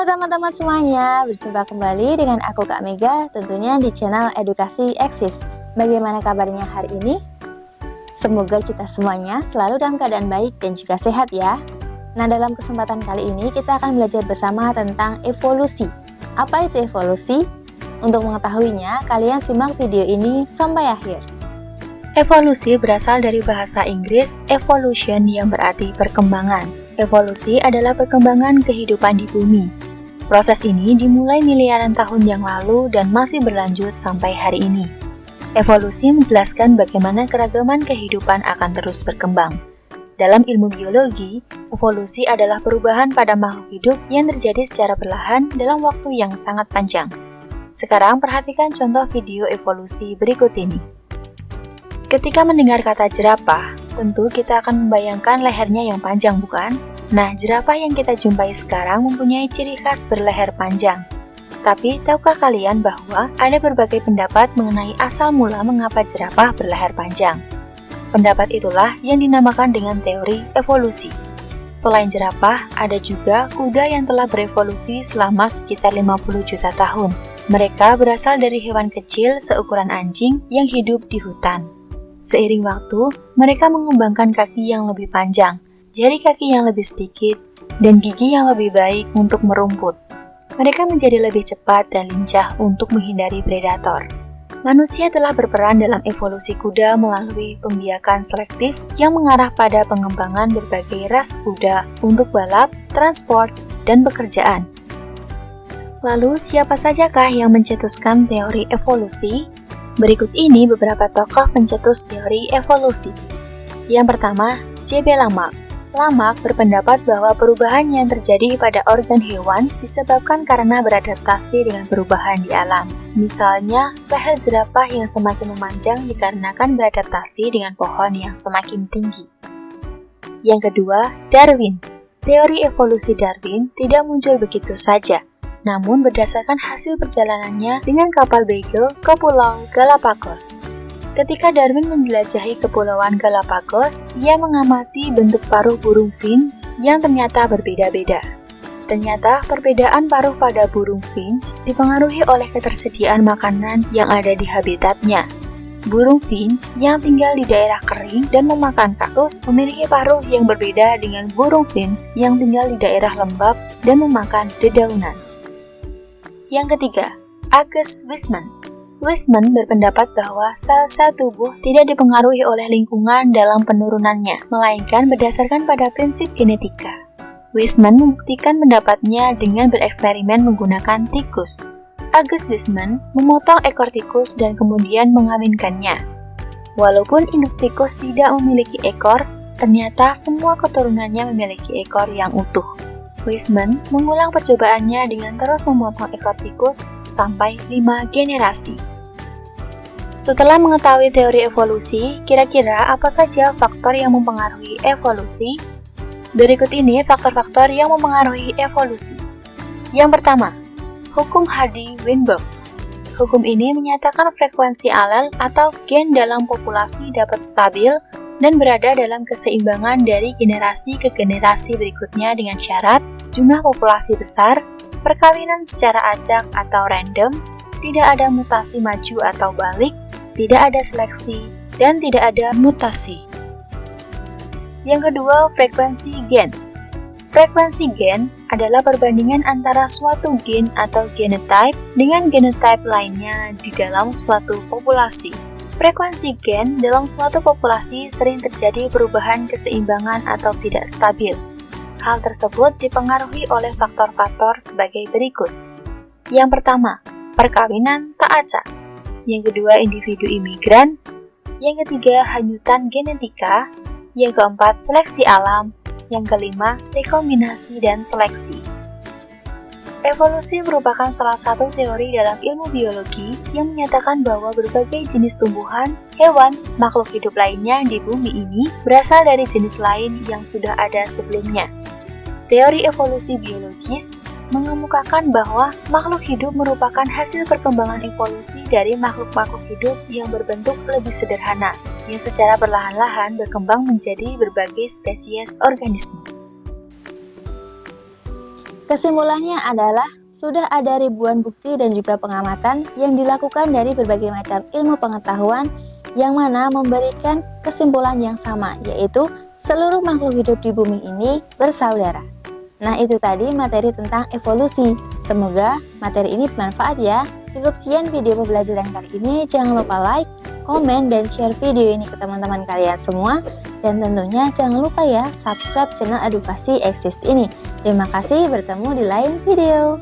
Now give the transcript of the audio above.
Halo teman-teman semuanya, berjumpa kembali dengan aku Kak Mega, tentunya di channel Edukasi Eksis. Bagaimana kabarnya hari ini? Semoga kita semuanya selalu dalam keadaan baik dan juga sehat ya. Nah, dalam kesempatan kali ini kita akan belajar bersama tentang evolusi. Apa itu evolusi? Untuk mengetahuinya, kalian simak video ini sampai akhir. Evolusi berasal dari bahasa Inggris evolution yang berarti perkembangan. Evolusi adalah perkembangan kehidupan di bumi. Proses ini dimulai miliaran tahun yang lalu dan masih berlanjut sampai hari ini. Evolusi menjelaskan bagaimana keragaman kehidupan akan terus berkembang. Dalam ilmu biologi, evolusi adalah perubahan pada makhluk hidup yang terjadi secara perlahan dalam waktu yang sangat panjang. Sekarang perhatikan contoh video evolusi berikut ini. Ketika mendengar kata jerapah, tentu kita akan membayangkan lehernya yang panjang, bukan? Nah, jerapah yang kita jumpai sekarang mempunyai ciri khas berleher panjang. Tapi, tahukah kalian bahwa ada berbagai pendapat mengenai asal mula mengapa jerapah berleher panjang? Pendapat itulah yang dinamakan dengan teori evolusi. Selain jerapah, ada juga kuda yang telah berevolusi selama sekitar 50 juta tahun. Mereka berasal dari hewan kecil seukuran anjing yang hidup di hutan. Seiring waktu, mereka mengembangkan kaki yang lebih panjang, jari kaki yang lebih sedikit, dan gigi yang lebih baik untuk merumput. Mereka menjadi lebih cepat dan lincah untuk menghindari predator. Manusia telah berperan dalam evolusi kuda melalui pembiakan selektif yang mengarah pada pengembangan berbagai ras kuda untuk balap, transport, dan pekerjaan. Lalu, siapa sajakah yang mencetuskan teori evolusi? Berikut ini beberapa tokoh pencetus teori evolusi. Yang pertama, J.B. Lamarck. Lamarck berpendapat bahwa perubahan yang terjadi pada organ hewan disebabkan karena beradaptasi dengan perubahan di alam. Misalnya, leher jerapah yang semakin memanjang dikarenakan beradaptasi dengan pohon yang semakin tinggi. Yang kedua, Darwin. Teori evolusi Darwin tidak muncul begitu saja, namun berdasarkan hasil perjalanannya dengan kapal Beagle ke Pulau Galapagos. Ketika Darwin menjelajahi Kepulauan Galapagos, ia mengamati bentuk paruh burung finch yang ternyata berbeda-beda. Ternyata perbedaan paruh pada burung finch dipengaruhi oleh ketersediaan makanan yang ada di habitatnya. Burung finch yang tinggal di daerah kering dan memakan kaktus memiliki paruh yang berbeda dengan burung finch yang tinggal di daerah lembab dan memakan dedaunan. Yang ketiga, August Weismann. Weismann berpendapat bahwa sel-sel tubuh tidak dipengaruhi oleh lingkungan dalam penurunannya, melainkan berdasarkan pada prinsip genetika. Weismann membuktikan pendapatnya dengan bereksperimen menggunakan tikus. August Weismann memotong ekor tikus dan kemudian mengawinkannya. Walaupun induk tikus tidak memiliki ekor, ternyata semua keturunannya memiliki ekor yang utuh. Weismann mengulang percobaannya dengan terus memotong ekor tikus sampai 5 generasi. Setelah mengetahui teori evolusi, kira-kira apa saja faktor yang mempengaruhi evolusi? Berikut ini faktor-faktor yang mempengaruhi evolusi. Yang pertama, hukum Hardy-Weinberg. Hukum ini menyatakan frekuensi alel atau gen dalam populasi dapat stabil dan berada dalam keseimbangan dari generasi ke generasi berikutnya dengan syarat jumlah populasi besar, perkawinan secara acak atau random, tidak ada mutasi maju atau balik, tidak ada seleksi, dan tidak ada mutasi. Yang kedua, frekuensi gen. Frekuensi gen adalah perbandingan antara suatu gen atau genotype dengan genotype lainnya di dalam suatu populasi. Frekuensi gen dalam suatu populasi sering terjadi perubahan keseimbangan atau tidak stabil. Hal tersebut dipengaruhi oleh faktor-faktor sebagai berikut. Yang pertama, perkawinan tak acak. Yang kedua, individu imigran. Yang ketiga, hanyutan genetika. Yang keempat, seleksi alam. Yang kelima, rekombinasi dan seleksi. Evolusi merupakan salah satu teori dalam ilmu biologi yang menyatakan bahwa berbagai jenis tumbuhan, hewan, makhluk hidup lainnya di bumi ini berasal dari jenis lain yang sudah ada sebelumnya. Teori evolusi biologis mengemukakan bahwa makhluk hidup merupakan hasil perkembangan evolusi dari makhluk-makhluk hidup yang berbentuk lebih sederhana, yang secara perlahan-lahan berkembang menjadi berbagai spesies organisme. Kesimpulannya adalah sudah ada ribuan bukti dan juga pengamatan yang dilakukan dari berbagai macam ilmu pengetahuan yang mana memberikan kesimpulan yang sama, yaitu seluruh makhluk hidup di bumi ini bersaudara. Nah, itu tadi materi tentang evolusi. Semoga materi ini bermanfaat ya. Cukup sekian video pembelajaran kali ini. Jangan lupa like, komen, dan share video ini ke teman-teman kalian semua. Dan tentunya jangan lupa ya subscribe channel Edukasi Eksis ini. Terima kasih, bertemu di lain video.